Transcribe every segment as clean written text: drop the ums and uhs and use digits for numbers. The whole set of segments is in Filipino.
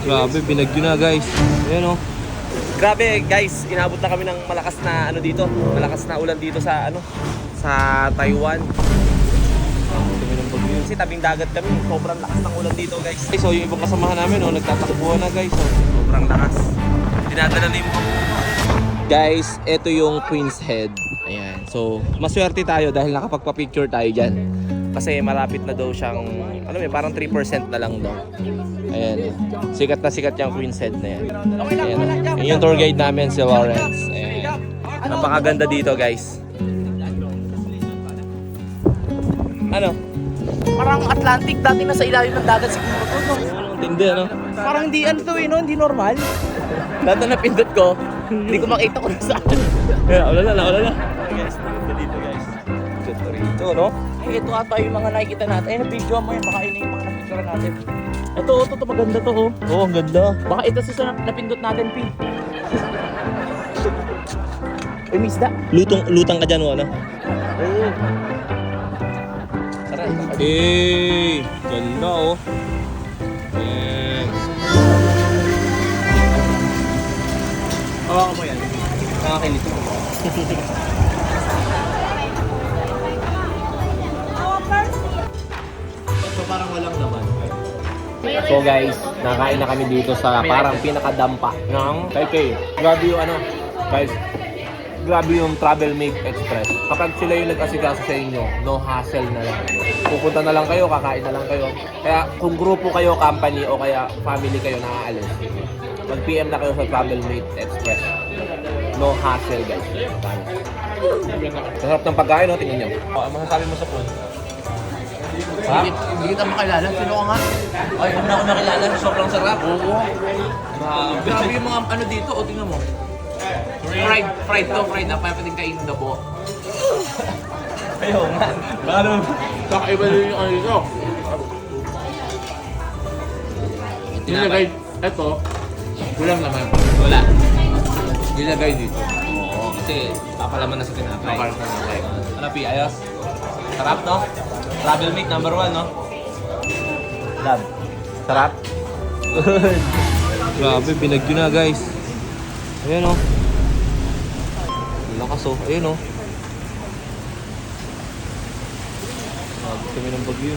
Grabe, binagyo na guys. Ayan oh. Grabe guys, inabot na kami ng malakas na ano dito, malakas na ulan dito sa ano, sa Taiwan. Kami ng bagyo. Kasi tabing dagat kami, sobrang lakas ng ulan dito guys. So yung ibang kasamahan namin oh, nagtatakbuhan na guys oh. Sobrang lakas. Dinadala na yung Guys, ito yung Queen's Head. Ayan. So, maswerte tayo dahil nakapagpa-picture tayo dyan. kasi malapit na daw siyang, alam mo, parang 3% na lang daw. Ayan. Sikat na sikat yung Queen's Head na yan. Ayan. Yun yung tour guide namin, si Lawrence. Ayan. Napakaganda dito guys. Ano? Parang Atlantic, dati nasa ilalim ng dagat siguro to, no? Tindi, ano? Parang hindi ano to, no? Hindi normal. Lahat na napindot ko, hindi ko makita kung saan. Wala na. Guys, maganda dito guys. Ganda rito, no? Eh, ito ata yung mga nakikita natin. Eh, video mo yun, baka yun yung mga napicture natin. Ito, maganda to, oh. Oo, ang ganda. Baka ito sa napindot natin, P. Uy, may isda. Lutang ka dyan, ano? Oo. Eh, ganda, oh. Ayan. Hawakan mo yan. Nakakilito. So parang walang laman. So guys, nakain na kami dito sa parang pinakadampa ng Taipei. Grabe yung ano, guys. Grabe yung Travel Mate Express. Kapag sila yung nag-asikaso sa inyo, no hassle na lang. Pupunta na lang kayo, kakain na lang kayo. Kaya kung grupo kayo, company o kaya family kayo nakaalis, mag-PM na kayo sa Travel Mate Express. No hassle guys. Sarap ng pagkain, no? Tingnan nyo. Ano masasabi mo sa food? Hindi kita makilala. Sino ka nga? Ay, kung na ako nakilala, sobrang sarap. Oo. Grabe yung mga ano dito. O, tingnan mo. Fried na. Pwedeng kainin na buo. Ayaw nga. Baka naman. Kakaiba din yung ano dito. Nilagay, eto, kulang naman. Wala. Nilagay dito. Oo, kasi papalaman na sa tinapay. Parang tinapay. Ano, Pi? Ayos? Sarap, no? Travel Mate number 1, no? Lab. Sarap? Grabe, binagyo na guys. Ayan oh. Lakas oh. Ayan oh. Kami ng bagyo.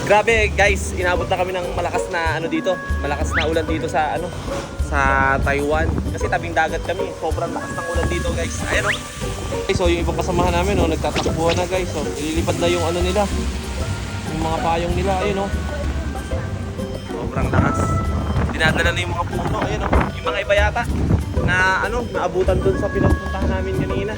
Grabe guys, inabot na kami ng malakas na ano dito, malakas na ulan dito sa ano, sa Taiwan. Kasi tabing dagat kami, sobrang lakas ng ulan dito guys. Ayan oh. So yung ibang kasamahan namin oh, nagtatakbuhan na guys oh. Ililipad na yung ano nila. Yung mga payong nila, ayun oh. Sobrang lakas. Dinadala na yung mga puno, ayun oh. Yung mga iba yata na ano, naabutan doon sa pinupuntahan namin kanina.